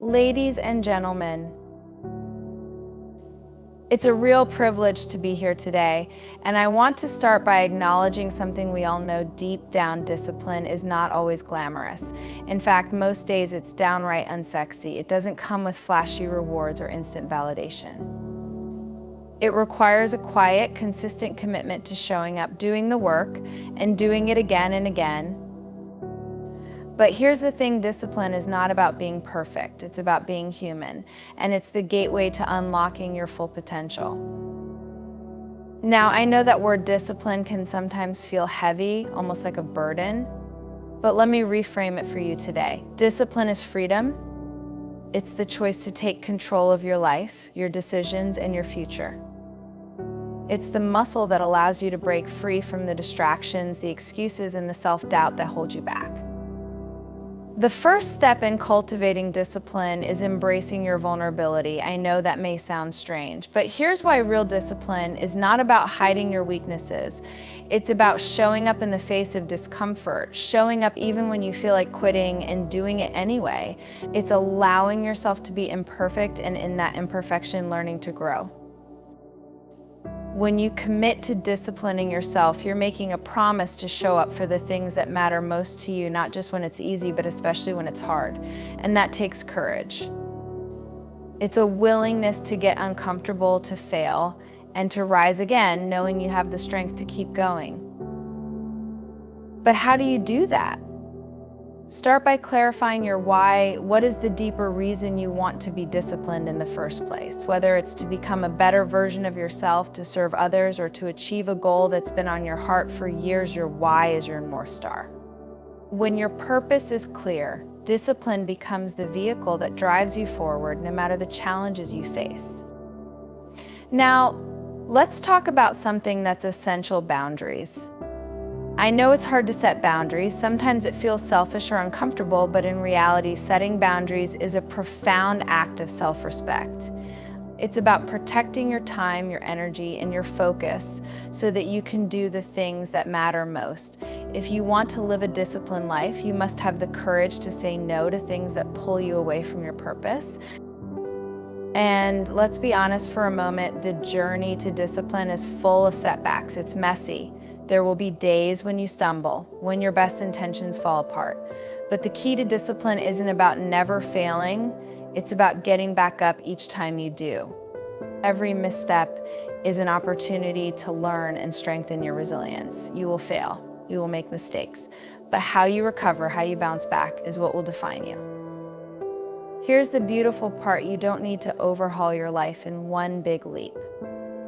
Ladies and gentlemen, it's a real privilege to be here today, and I want to start by acknowledging something we all know deep down: discipline is not always glamorous. In fact, most days it's downright unsexy. It doesn't come with flashy rewards or instant validation. It requires a quiet, consistent commitment to showing up, doing the work, and doing it again and again. But here's the thing: discipline is not about being perfect, it's about being human, and it's the gateway to unlocking your full potential. Now, I know that word discipline can sometimes feel heavy, almost like a burden, but let me reframe it for you today. Discipline is freedom. It's the choice to take control of your life, your decisions, and your future. It's the muscle that allows you to break free from the distractions, the excuses, and the self-doubt that hold you back. The first step in cultivating discipline is embracing your vulnerability. I know that may sound strange, but here's why real discipline is not about hiding your weaknesses. It's about showing up in the face of discomfort, showing up even when you feel like quitting and doing it anyway. It's allowing yourself to be imperfect, and in that imperfection, learning to grow. When you commit to disciplining yourself, you're making a promise to show up for the things that matter most to you, not just when it's easy, but especially when it's hard. And that takes courage. It's a willingness to get uncomfortable, to fail, and to rise again, knowing you have the strength to keep going. But how do you do that? Start by clarifying your why. What is the deeper reason you want to be disciplined in the first place? Whether it's to become a better version of yourself, to serve others, or to achieve a goal that's been on your heart for years, your why is your North Star. When your purpose is clear, discipline becomes the vehicle that drives you forward no matter the challenges you face. Now, let's talk about something that's essential: boundaries. I know it's hard to set boundaries. Sometimes it feels selfish or uncomfortable, but in reality, setting boundaries is a profound act of self-respect. It's about protecting your time, your energy, and your focus so that you can do the things that matter most. If you want to live a disciplined life, you must have the courage to say no to things that pull you away from your purpose. And let's be honest for a moment, the journey to discipline is full of setbacks. It's messy. There will be days when you stumble, when your best intentions fall apart. But the key to discipline isn't about never failing, it's about getting back up each time you do. Every misstep is an opportunity to learn and strengthen your resilience. You will fail, you will make mistakes, but how you recover, how you bounce back is what will define you. Here's the beautiful part: you don't need to overhaul your life in one big leap.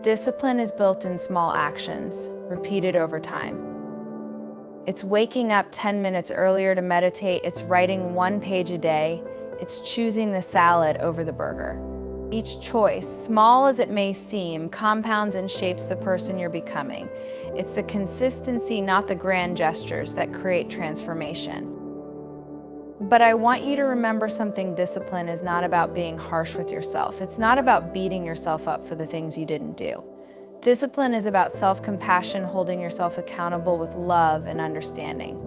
Discipline is built in small actions, repeated over time. It's waking up 10 minutes earlier to meditate, it's writing 1 page a day, it's choosing the salad over the burger. Each choice, small as it may seem, compounds and shapes the person you're becoming. It's the consistency, not the grand gestures, that create transformation. But I want you to remember something: discipline is not about being harsh with yourself. It's not about beating yourself up for the things you didn't do. Discipline is about self-compassion, holding yourself accountable with love and understanding.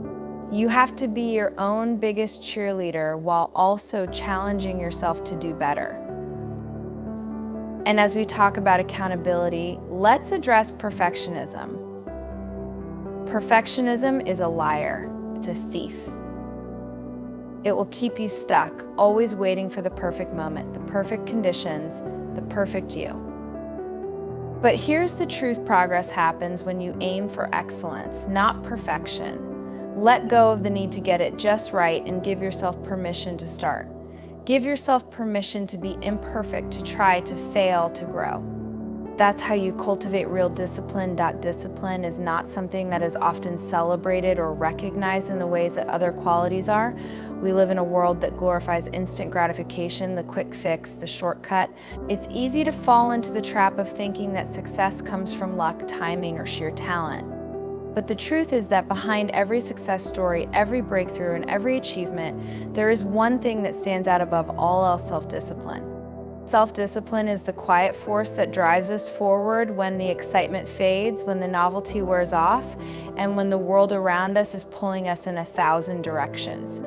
You have to be your own biggest cheerleader while also challenging yourself to do better. And as we talk about accountability, let's address perfectionism. Perfectionism is a liar. It's a thief. It will keep you stuck, always waiting for the perfect moment, the perfect conditions, the perfect you. But here's the truth: progress happens when you aim for excellence, not perfection. Let go of the need to get it just right and give yourself permission to start. Give yourself permission to be imperfect, to try, to fail, to grow. That's how you cultivate real discipline. Discipline is not something that is often celebrated or recognized in the ways that other qualities are. We live in a world that glorifies instant gratification, the quick fix, the shortcut. It's easy to fall into the trap of thinking that success comes from luck, timing, or sheer talent. But the truth is that behind every success story, every breakthrough, and every achievement, there is one thing that stands out above all else: self-discipline. Self-discipline is the quiet force that drives us forward when the excitement fades, when the novelty wears off, and when the world around us is pulling us in 1,000 directions.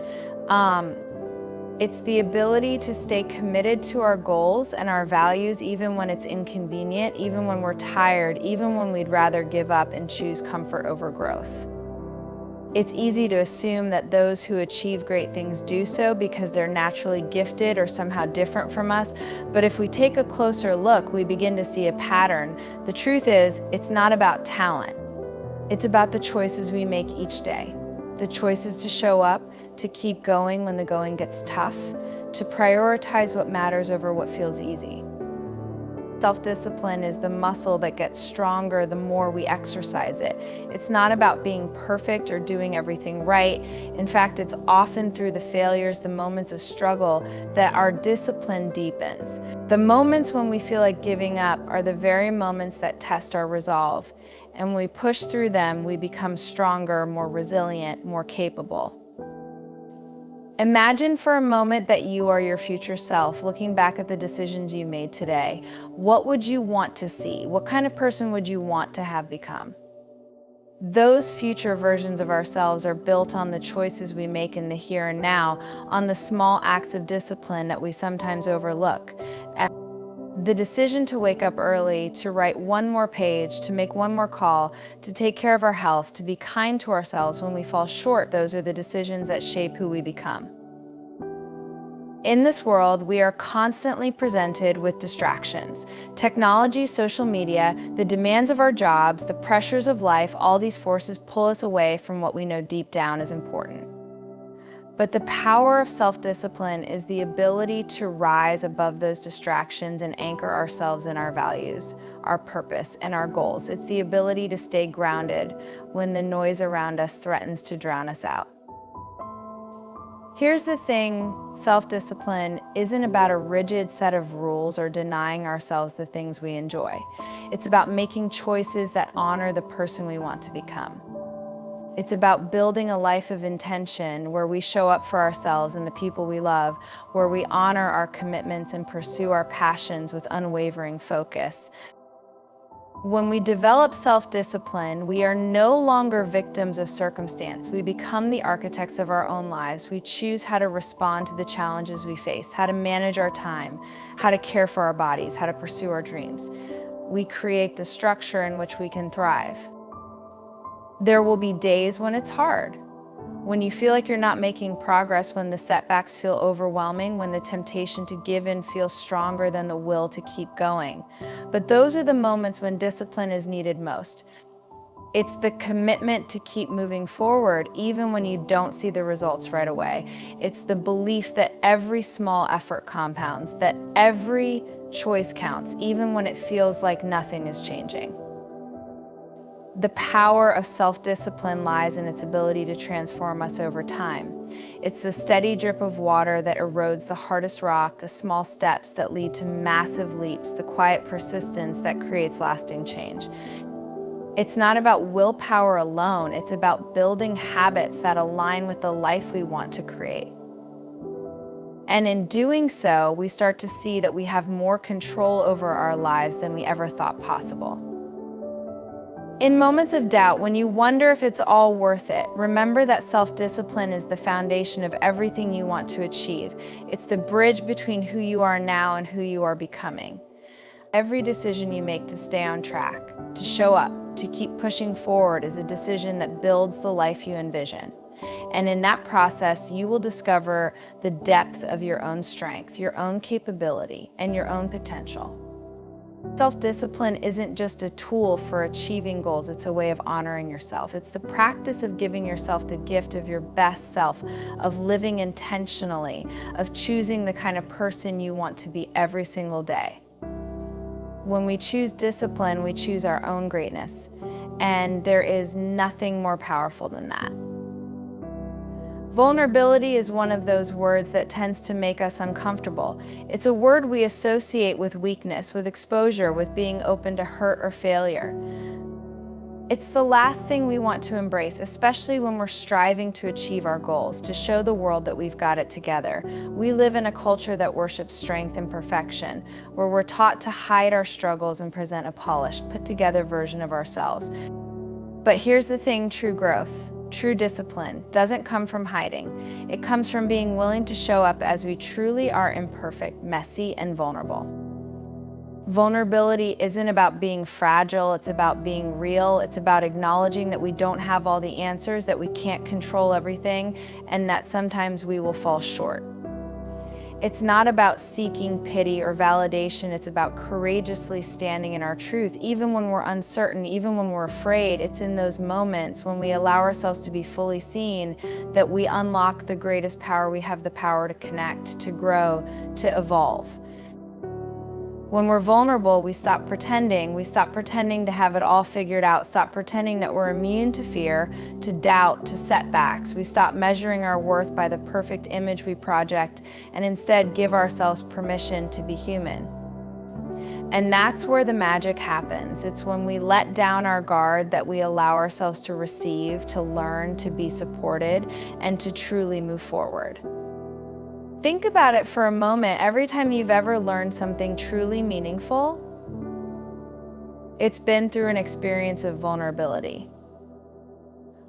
It's the ability to stay committed to our goals and our values even when it's inconvenient, even when we're tired, even when we'd rather give up and choose comfort over growth. It's easy to assume that those who achieve great things do so because they're naturally gifted or somehow different from us, but if we take a closer look, we begin to see a pattern. The truth is, it's not about talent. It's about the choices we make each day. The choices to show up, to keep going when the going gets tough, to prioritize what matters over what feels easy. Self-discipline is the muscle that gets stronger the more we exercise it. It's not about being perfect or doing everything right. In fact, it's often through the failures, the moments of struggle, that our discipline deepens. The moments when we feel like giving up are the very moments that test our resolve. And when we push through them, we become stronger, more resilient, more capable. Imagine for a moment that you are your future self, looking back at the decisions you made today. What would you want to see? What kind of person would you want to have become? Those future versions of ourselves are built on the choices we make in the here and now, on the small acts of discipline that we sometimes overlook. The decision to wake up early, to write one more page, to make one more call, to take care of our health, to be kind to ourselves when we fall short, those are the decisions that shape who we become. In this world, we are constantly presented with distractions. Technology, social media, the demands of our jobs, the pressures of life, all these forces pull us away from what we know deep down is important. But the power of self-discipline is the ability to rise above those distractions and anchor ourselves in our values, our purpose, and our goals. It's the ability to stay grounded when the noise around us threatens to drown us out. Here's the thing, self-discipline isn't about a rigid set of rules or denying ourselves the things we enjoy. It's about making choices that honor the person we want to become. It's about building a life of intention where we show up for ourselves and the people we love, where we honor our commitments and pursue our passions with unwavering focus. When we develop self-discipline, we are no longer victims of circumstance. We become the architects of our own lives. We choose how to respond to the challenges we face, how to manage our time, how to care for our bodies, how to pursue our dreams. We create the structure in which we can thrive. There will be days when it's hard, when you feel like you're not making progress, when the setbacks feel overwhelming, when the temptation to give in feels stronger than the will to keep going. But those are the moments when discipline is needed most. It's the commitment to keep moving forward even when you don't see the results right away. It's the belief that every small effort compounds, that every choice counts, even when it feels like nothing is changing. The power of self-discipline lies in its ability to transform us over time. It's the steady drip of water that erodes the hardest rock, the small steps that lead to massive leaps, the quiet persistence that creates lasting change. It's not about willpower alone, it's about building habits that align with the life we want to create. And in doing so, we start to see that we have more control over our lives than we ever thought possible. In moments of doubt, when you wonder if it's all worth it, remember that self-discipline is the foundation of everything you want to achieve. It's the bridge between who you are now and who you are becoming. Every decision you make to stay on track, to show up, to keep pushing forward is a decision that builds the life you envision. And in that process, you will discover the depth of your own strength, your own capability, and your own potential. Self-discipline isn't just a tool for achieving goals, it's a way of honoring yourself. It's the practice of giving yourself the gift of your best self, of living intentionally, of choosing the kind of person you want to be every single day. When we choose discipline, we choose our own greatness, and there is nothing more powerful than that. Vulnerability is one of those words that tends to make us uncomfortable. It's a word we associate with weakness, with exposure, with being open to hurt or failure. It's the last thing we want to embrace, especially when we're striving to achieve our goals, to show the world that we've got it together. We live in a culture that worships strength and perfection, where we're taught to hide our struggles and present a polished, put-together version of ourselves. But here's the thing, true growth, True discipline doesn't come from hiding. It comes from being willing to show up as we truly are, imperfect, messy, and vulnerable. Vulnerability isn't about being fragile, it's about being real. It's about acknowledging that we don't have all the answers, that we can't control everything, and that sometimes we will fall short. It's not about seeking pity or validation, it's about courageously standing in our truth, even when we're uncertain, even when we're afraid. It's in those moments when we allow ourselves to be fully seen that we unlock the greatest power. We have the power to connect, to grow, to evolve. When we're vulnerable, we stop pretending. We stop pretending to have it all figured out, stop pretending that we're immune to fear, to doubt, to setbacks. We stop measuring our worth by the perfect image we project and instead give ourselves permission to be human. And that's where the magic happens. It's when we let down our guard that we allow ourselves to receive, to learn, to be supported, and to truly move forward. Think about it for a moment. Every time you've ever learned something truly meaningful, it's been through an experience of vulnerability.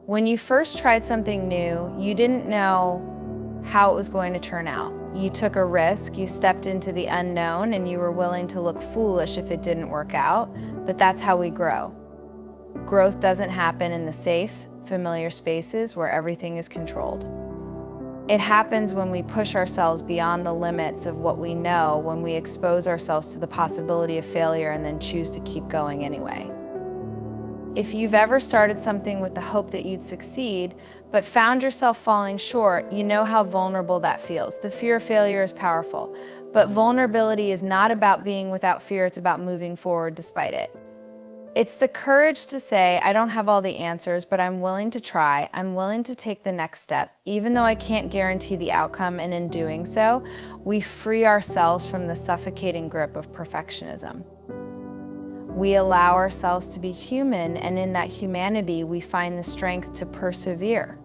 When you first tried something new, you didn't know how it was going to turn out. You took a risk, you stepped into the unknown, and you were willing to look foolish if it didn't work out, but that's how we grow. Growth doesn't happen in the safe, familiar spaces where everything is controlled. It happens when we push ourselves beyond the limits of what we know, when we expose ourselves to the possibility of failure and then choose to keep going anyway. If you've ever started something with the hope that you'd succeed, but found yourself falling short, you know how vulnerable that feels. The fear of failure is powerful, but vulnerability is not about being without fear, it's about moving forward despite it. It's the courage to say, I don't have all the answers, but I'm willing to try. I'm willing to take the next step, even though I can't guarantee the outcome, and in doing so, we free ourselves from the suffocating grip of perfectionism. We allow ourselves to be human, and in that humanity, we find the strength to persevere.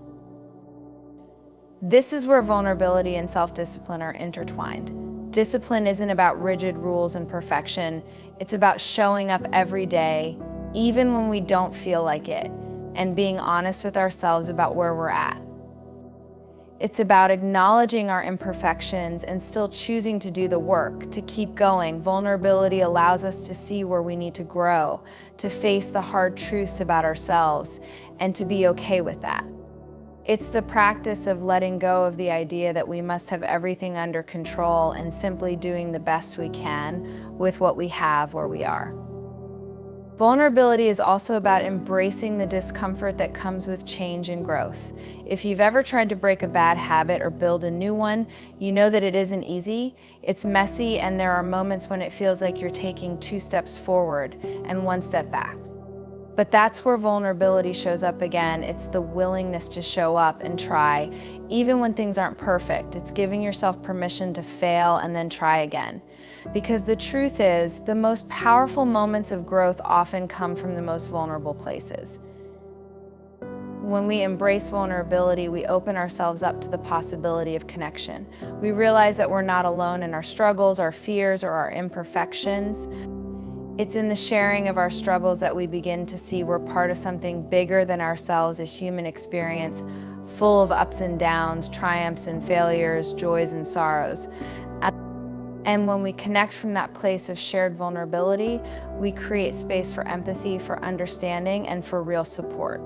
This is where vulnerability and self-discipline are intertwined. Discipline isn't about rigid rules and perfection. It's about showing up every day, even when we don't feel like it, and being honest with ourselves about where we're at. It's about acknowledging our imperfections and still choosing to do the work, to keep going. Vulnerability allows us to see where we need to grow, to face the hard truths about ourselves, and to be okay with that. It's the practice of letting go of the idea that we must have everything under control and simply doing the best we can with what we have where we are. Vulnerability is also about embracing the discomfort that comes with change and growth. If you've ever tried to break a bad habit or build a new one, you know that it isn't easy, it's messy, and there are moments when it feels like you're taking 2 steps forward and 1 step back. But that's where vulnerability shows up again. It's the willingness to show up and try, even when things aren't perfect. It's giving yourself permission to fail and then try again. Because the truth is, the most powerful moments of growth often come from the most vulnerable places. When we embrace vulnerability, we open ourselves up to the possibility of connection. We realize that we're not alone in our struggles, our fears, or our imperfections. It's in the sharing of our struggles that we begin to see we're part of something bigger than ourselves, a human experience full of ups and downs, triumphs and failures, joys and sorrows. And when we connect from that place of shared vulnerability, we create space for empathy, for understanding, and for real support.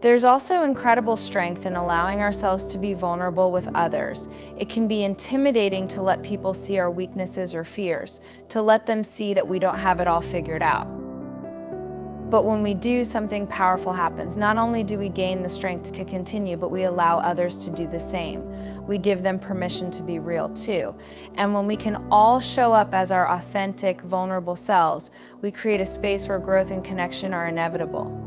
There's also incredible strength in allowing ourselves to be vulnerable with others. It can be intimidating to let people see our weaknesses or fears, to let them see that we don't have it all figured out. But when we do, something powerful happens. Not only do we gain the strength to continue, but we allow others to do the same. We give them permission to be real too. And when we can all show up as our authentic, vulnerable selves, we create a space where growth and connection are inevitable.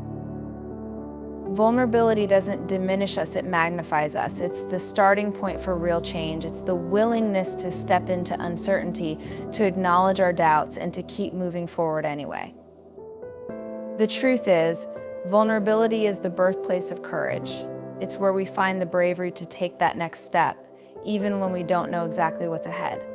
Vulnerability doesn't diminish us, it magnifies us. It's the starting point for real change. It's the willingness to step into uncertainty, to acknowledge our doubts, and to keep moving forward anyway. The truth is, vulnerability is the birthplace of courage. It's where we find the bravery to take that next step, even when we don't know exactly what's ahead.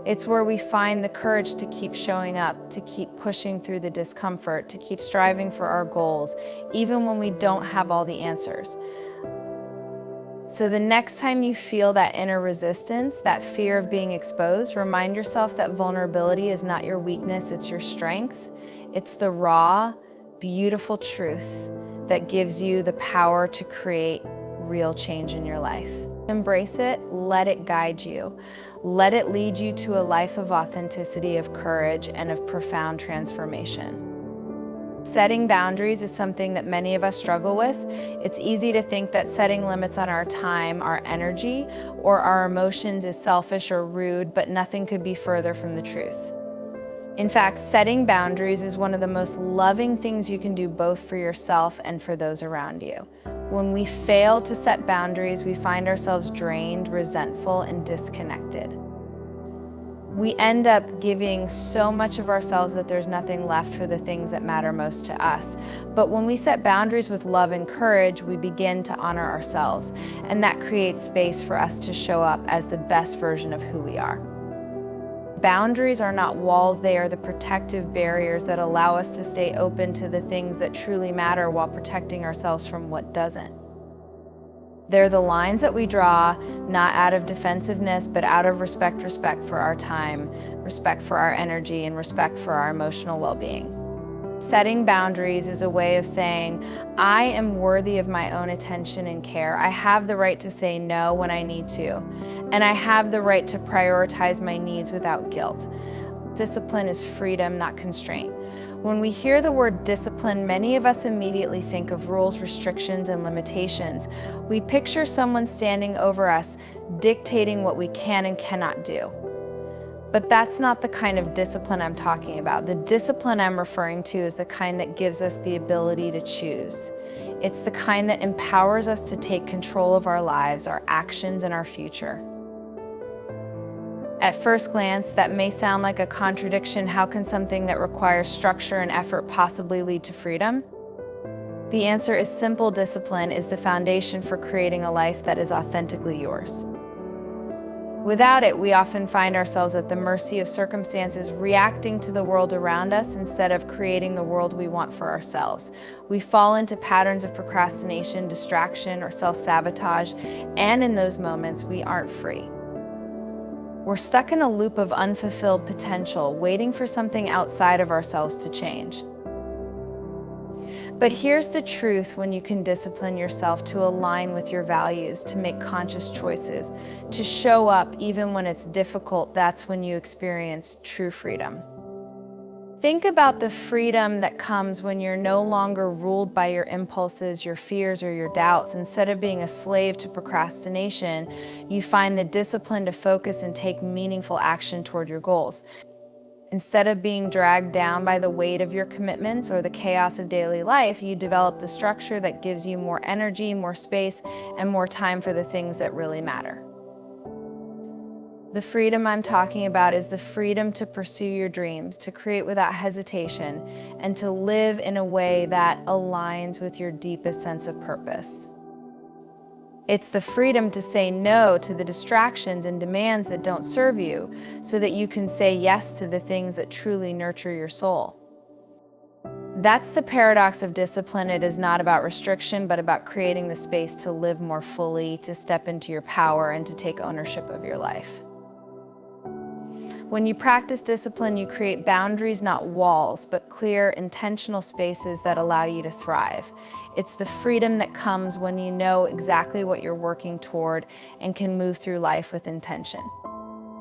It's where we find the courage to keep showing up, to keep pushing through the discomfort, to keep striving for our goals, even when we don't have all the answers. So the next time you feel that inner resistance, that fear of being exposed, remind yourself that vulnerability is not your weakness, it's your strength. It's the raw, beautiful truth that gives you the power to create real change in your life. Embrace it, let it guide you. Let it lead you to a life of authenticity, of courage, and of profound transformation. Setting boundaries is something that many of us struggle with. It's easy to think that setting limits on our time, our energy, or our emotions is selfish or rude, but nothing could be further from the truth. In fact, setting boundaries is one of the most loving things you can do both for yourself and for those around you. When we fail to set boundaries, we find ourselves drained, resentful, and disconnected. We end up giving so much of ourselves that there's nothing left for the things that matter most to us. But when we set boundaries with love and courage, we begin to honor ourselves, and that creates space for us to show up as the best version of who we are. Boundaries are not walls, they are the protective barriers that allow us to stay open to the things that truly matter while protecting ourselves from what doesn't. They're the lines that we draw, not out of defensiveness, but out of respect for our time, respect for our energy, and respect for our emotional well-being. Setting boundaries is a way of saying, I am worthy of my own attention and care. I have the right to say no when I need to, and I have the right to prioritize my needs without guilt. Discipline is freedom, not constraint. When we hear the word discipline, many of us immediately think of rules, restrictions, and limitations. We picture someone standing over us, dictating what we can and cannot do. But that's not the kind of discipline I'm talking about. The discipline I'm referring to is the kind that gives us the ability to choose. It's the kind that empowers us to take control of our lives, our actions, and our future. At first glance, that may sound like a contradiction. How can something that requires structure and effort possibly lead to freedom? The answer is simple. Discipline is the foundation for creating a life that is authentically yours. Without it, we often find ourselves at the mercy of circumstances, reacting to the world around us instead of creating the world we want for ourselves. We fall into patterns of procrastination, distraction, or self-sabotage, and in those moments, we aren't free. We're stuck in a loop of unfulfilled potential, waiting for something outside of ourselves to change. But here's the truth: when you can discipline yourself to align with your values, to make conscious choices, to show up even when it's difficult, that's when you experience true freedom. Think about the freedom that comes when you're no longer ruled by your impulses, your fears, or your doubts. Instead of being a slave to procrastination, you find the discipline to focus and take meaningful action toward your goals. Instead of being dragged down by the weight of your commitments or the chaos of daily life, you develop the structure that gives you more energy, more space, and more time for the things that really matter. The freedom I'm talking about is the freedom to pursue your dreams, to create without hesitation, and to live in a way that aligns with your deepest sense of purpose. It's the freedom to say no to the distractions and demands that don't serve you, so that you can say yes to the things that truly nurture your soul. That's the paradox of discipline. It is not about restriction, but about creating the space to live more fully, to step into your power, and to take ownership of your life. When you practice discipline, you create boundaries, not walls, but clear, intentional spaces that allow you to thrive. It's the freedom that comes when you know exactly what you're working toward and can move through life with intention.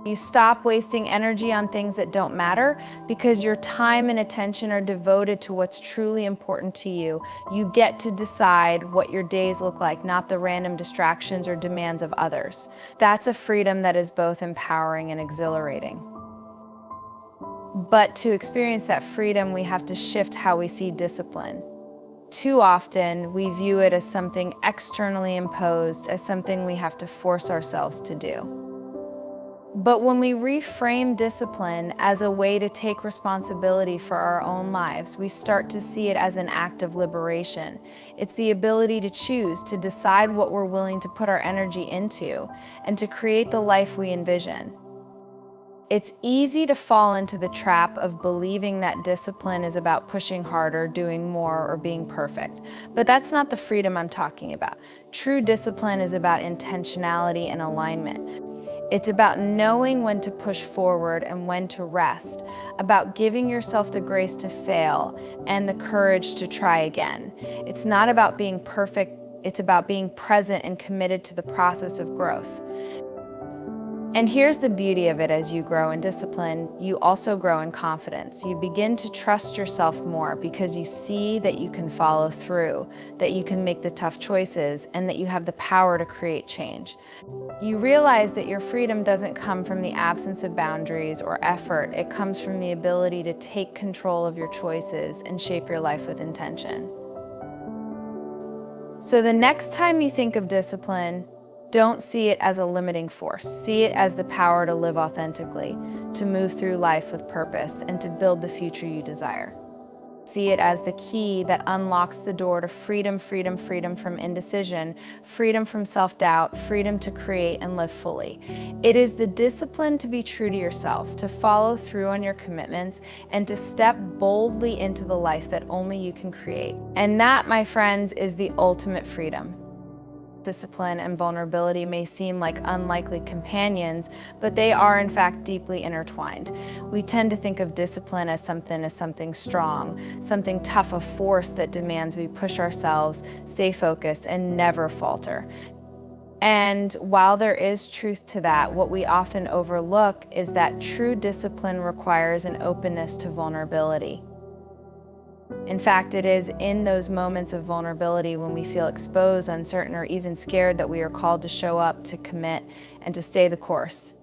You stop wasting energy on things that don't matter because your time and attention are devoted to what's truly important to you. You get to decide what your days look like, not the random distractions or demands of others. That's a freedom that is both empowering and exhilarating. But to experience that freedom, we have to shift how we see discipline. Too often, we view it as something externally imposed, as something we have to force ourselves to do. But when we reframe discipline as a way to take responsibility for our own lives, we start to see it as an act of liberation. It's the ability to choose, to decide what we're willing to put our energy into, and to create the life we envision. It's easy to fall into the trap of believing that discipline is about pushing harder, doing more, or being perfect. But that's not the freedom I'm talking about. True discipline is about intentionality and alignment. It's about knowing when to push forward and when to rest, about giving yourself the grace to fail and the courage to try again. It's not about being perfect, it's about being present and committed to the process of growth. And here's the beauty of it: as you grow in discipline, you also grow in confidence. You begin to trust yourself more because you see that you can follow through, that you can make the tough choices, and that you have the power to create change. You realize that your freedom doesn't come from the absence of boundaries or effort. It comes from the ability to take control of your choices and shape your life with intention. So the next time you think of discipline, don't see it as a limiting force. See it as the power to live authentically, to move through life with purpose, and to build the future you desire. See it as the key that unlocks the door to freedom, freedom, freedom from indecision, freedom from self-doubt, freedom to create and live fully. It is the discipline to be true to yourself, to follow through on your commitments, and to step boldly into the life that only you can create. And that, my friends, is the ultimate freedom. Discipline and vulnerability may seem like unlikely companions, but they are in fact deeply intertwined. We tend to think of discipline as something strong, something tough, a force that demands we push ourselves, stay focused, and never falter. And while there is truth to that, what we often overlook is that true discipline requires an openness to vulnerability. In fact, it is in those moments of vulnerability, when we feel exposed, uncertain, or even scared, that we are called to show up, to commit, and to stay the course.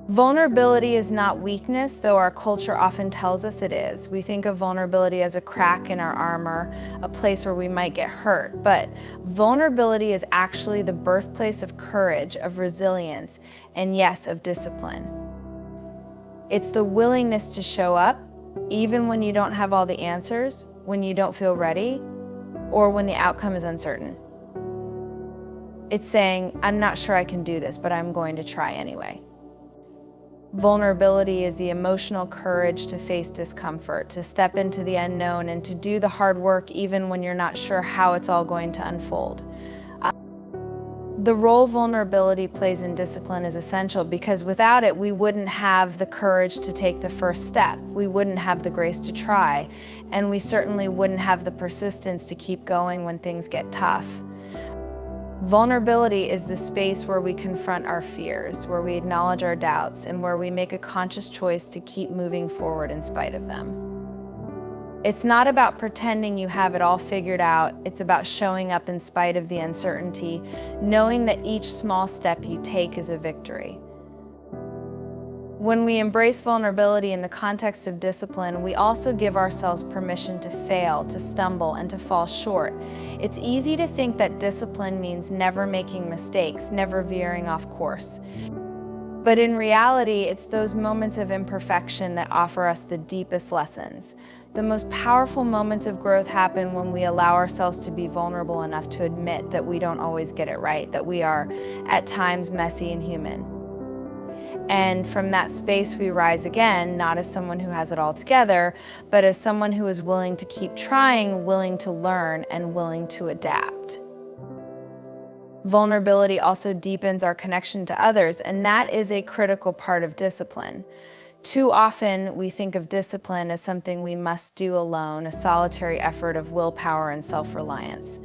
Vulnerability is not weakness, though our culture often tells us it is. We think of vulnerability as a crack in our armor, a place where we might get hurt. But vulnerability is actually the birthplace of courage, of resilience, and yes, of discipline. It's the willingness to show up, even when you don't have all the answers, when you don't feel ready, or when the outcome is uncertain. It's saying, I'm not sure I can do this, but I'm going to try anyway. Vulnerability is the emotional courage to face discomfort, to step into the unknown, and to do the hard work even when you're not sure how it's all going to unfold. The role vulnerability plays in discipline is essential, because without it, we wouldn't have the courage to take the first step. We wouldn't have the grace to try, and we certainly wouldn't have the persistence to keep going when things get tough. Vulnerability is the space where we confront our fears, where we acknowledge our doubts, and where we make a conscious choice to keep moving forward in spite of them. It's not about pretending you have it all figured out. It's about showing up in spite of the uncertainty, knowing that each small step you take is a victory. When we embrace vulnerability in the context of discipline, we also give ourselves permission to fail, to stumble, and to fall short. It's easy to think that discipline means never making mistakes, never veering off course. But in reality, it's those moments of imperfection that offer us the deepest lessons. The most powerful moments of growth happen when we allow ourselves to be vulnerable enough to admit that we don't always get it right, that we are, at times, messy and human. And from that space, we rise again, not as someone who has it all together, but as someone who is willing to keep trying, willing to learn, and willing to adapt. Vulnerability also deepens our connection to others, and that is a critical part of discipline. Too often, we think of discipline as something we must do alone, a solitary effort of willpower and self-reliance.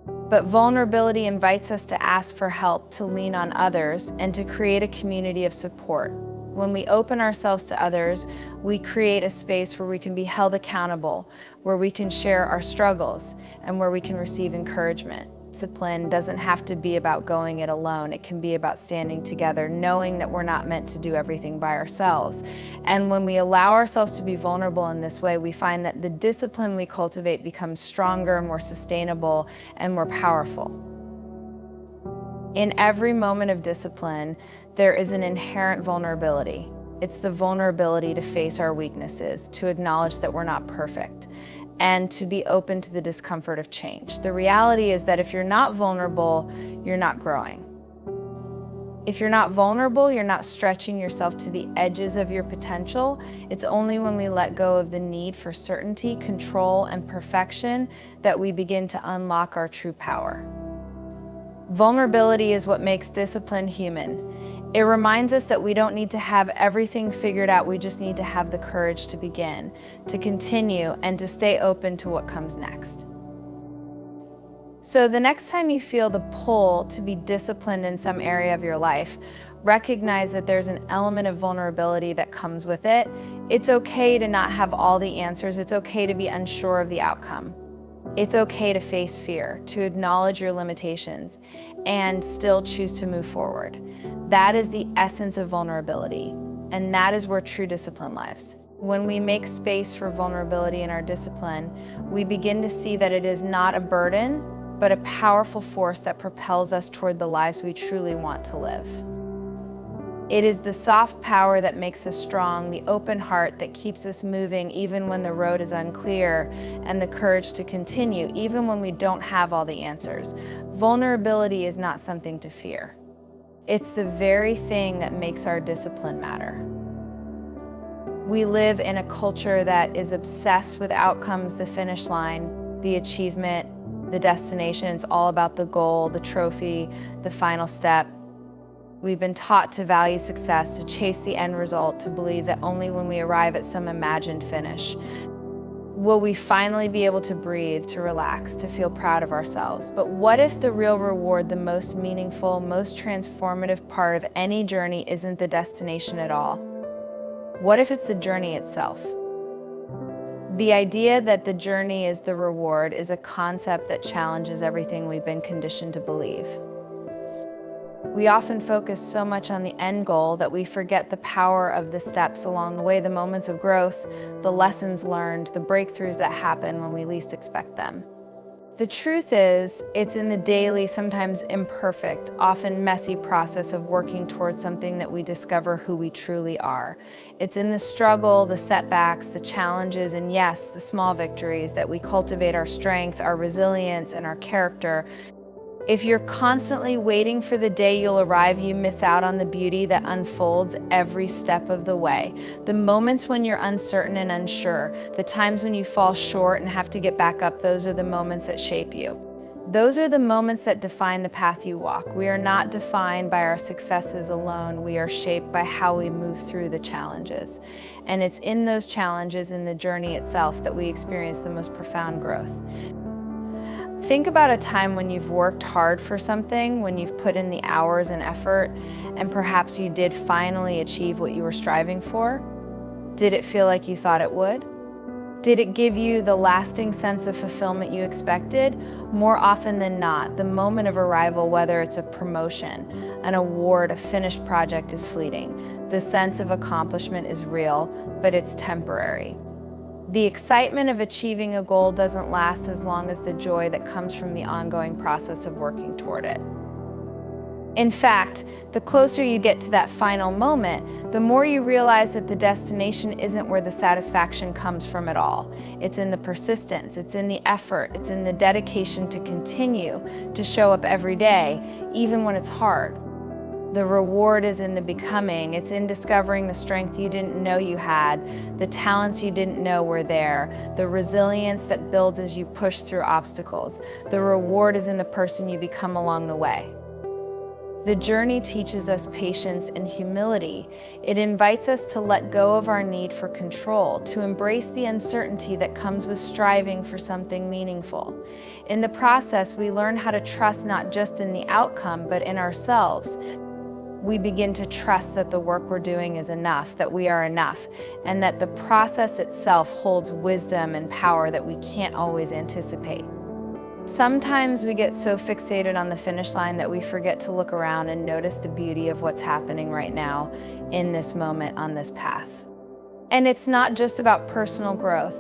But vulnerability invites us to ask for help, to lean on others, and to create a community of support. When we open ourselves to others, we create a space where we can be held accountable, where we can share our struggles, and where we can receive encouragement. Discipline doesn't have to be about going it alone. It can be about standing together, knowing that we're not meant to do everything by ourselves. And when we allow ourselves to be vulnerable in this way, we find that the discipline we cultivate becomes stronger, more sustainable, and more powerful. In every moment of discipline, there is an inherent vulnerability. It's the vulnerability to face our weaknesses, to acknowledge that we're not perfect, and to be open to the discomfort of change. The reality is that if you're not vulnerable, you're not growing. If you're not vulnerable, you're not stretching yourself to the edges of your potential. It's only when we let go of the need for certainty, control, and perfection that we begin to unlock our true power. Vulnerability is what makes discipline human. It reminds us that we don't need to have everything figured out, we just need to have the courage to begin, to continue, and to stay open to what comes next. So the next time you feel the pull to be disciplined in some area of your life, recognize that there's an element of vulnerability that comes with it. It's okay to not have all the answers. It's okay to be unsure of the outcome. It's okay to face fear, to acknowledge your limitations, and still choose to move forward. That is the essence of vulnerability, and that is where true discipline lies. When we make space for vulnerability in our discipline, we begin to see that it is not a burden, but a powerful force that propels us toward the lives we truly want to live. It is the soft power that makes us strong, the open heart that keeps us moving even when the road is unclear, and the courage to continue even when we don't have all the answers. Vulnerability is not something to fear. It's the very thing that makes our discipline matter. We live in a culture that is obsessed with outcomes, the finish line, the achievement, the destination. It's all about the goal, the trophy, the final step. We've been taught to value success, to chase the end result, to believe that only when we arrive at some imagined finish will we finally be able to breathe, to relax, to feel proud of ourselves. But what if the real reward, the most meaningful, most transformative part of any journey isn't the destination at all? What if it's the journey itself? The idea that the journey is the reward is a concept that challenges everything we've been conditioned to believe. We often focus so much on the end goal that we forget the power of the steps along the way, the moments of growth, the lessons learned, the breakthroughs that happen when we least expect them. The truth is, it's in the daily, sometimes imperfect, often messy process of working towards something that we discover who we truly are. It's in the struggle, the setbacks, the challenges, and yes, the small victories that we cultivate our strength, our resilience, and our character. If you're constantly waiting for the day you'll arrive, you miss out on the beauty that unfolds every step of the way. The moments when you're uncertain and unsure, the times when you fall short and have to get back up, those are the moments that shape you. Those are the moments that define the path you walk. We are not defined by our successes alone. We are shaped by how we move through the challenges. And it's in those challenges, in the journey itself, that we experience the most profound growth. Think about a time when you've worked hard for something, when you've put in the hours and effort, and perhaps you did finally achieve what you were striving for. Did it feel like you thought it would? Did it give you the lasting sense of fulfillment you expected? More often than not, the moment of arrival, whether it's a promotion, an award, a finished project, is fleeting. The sense of accomplishment is real, but it's temporary. The excitement of achieving a goal doesn't last as long as the joy that comes from the ongoing process of working toward it. In fact, the closer you get to that final moment, the more you realize that the destination isn't where the satisfaction comes from at all. It's in the persistence, it's in the effort, it's in the dedication to continue, to show up every day, even when it's hard. The reward is in the becoming. It's in discovering the strength you didn't know you had, the talents you didn't know were there, the resilience that builds as you push through obstacles. The reward is in the person you become along the way. The journey teaches us patience and humility. It invites us to let go of our need for control, to embrace the uncertainty that comes with striving for something meaningful. In the process, we learn how to trust not just in the outcome, but in ourselves. We begin to trust that the work we're doing is enough, that we are enough, and that the process itself holds wisdom and power that we can't always anticipate. Sometimes we get so fixated on the finish line that we forget to look around and notice the beauty of what's happening right now in this moment on this path. And it's not just about personal growth.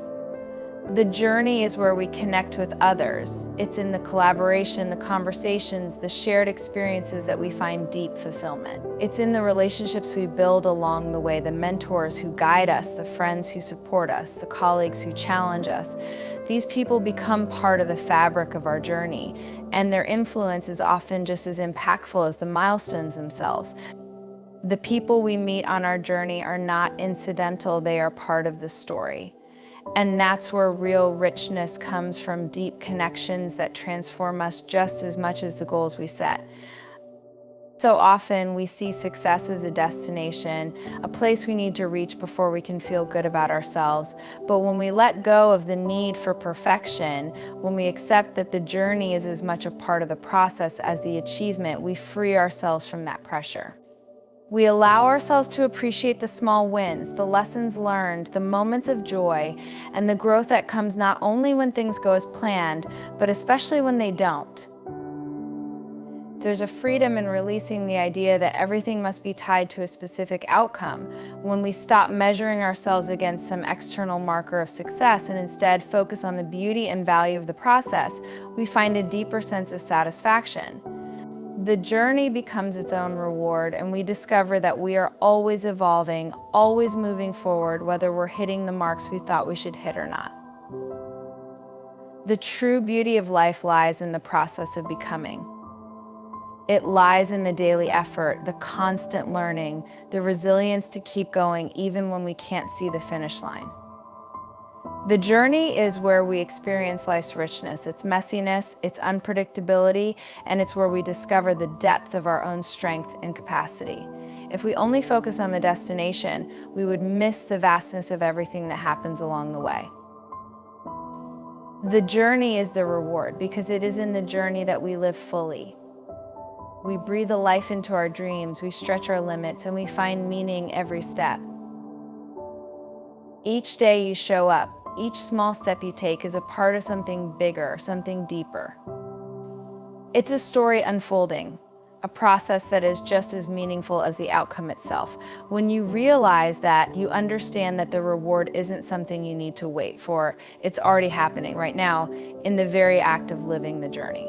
The journey is where we connect with others. It's in the collaboration, the conversations, the shared experiences that we find deep fulfillment. It's in the relationships we build along the way, the mentors who guide us, the friends who support us, the colleagues who challenge us. These people become part of the fabric of our journey, and their influence is often just as impactful as the milestones themselves. The people we meet on our journey are not incidental, they are part of the story. And that's where real richness comes from, deep connections that transform us just as much as the goals we set. So often we see success as a destination, a place we need to reach before we can feel good about ourselves. But when we let go of the need for perfection, when we accept that the journey is as much a part of the process as the achievement, we free ourselves from that pressure. We allow ourselves to appreciate the small wins, the lessons learned, the moments of joy, and the growth that comes not only when things go as planned, but especially when they don't. There's a freedom in releasing the idea that everything must be tied to a specific outcome. When we stop measuring ourselves against some external marker of success and instead focus on the beauty and value of the process, we find a deeper sense of satisfaction. The journey becomes its own reward, and we discover that we are always evolving, always moving forward, whether we're hitting the marks we thought we should hit or not. The true beauty of life lies in the process of becoming. It lies in the daily effort, the constant learning, the resilience to keep going even when we can't see the finish line. The journey is where we experience life's richness, its messiness, its unpredictability, and it's where we discover the depth of our own strength and capacity. If we only focus on the destination, we would miss the vastness of everything that happens along the way. The journey is the reward, because it is in the journey that we live fully. We breathe a life into our dreams, we stretch our limits, and we find meaning every step. Each day you show up, each small step you take is a part of something bigger, something deeper. It's a story unfolding, a process that is just as meaningful as the outcome itself. When you realize that, you understand that the reward isn't something you need to wait for. It's already happening right now in the very act of living the journey.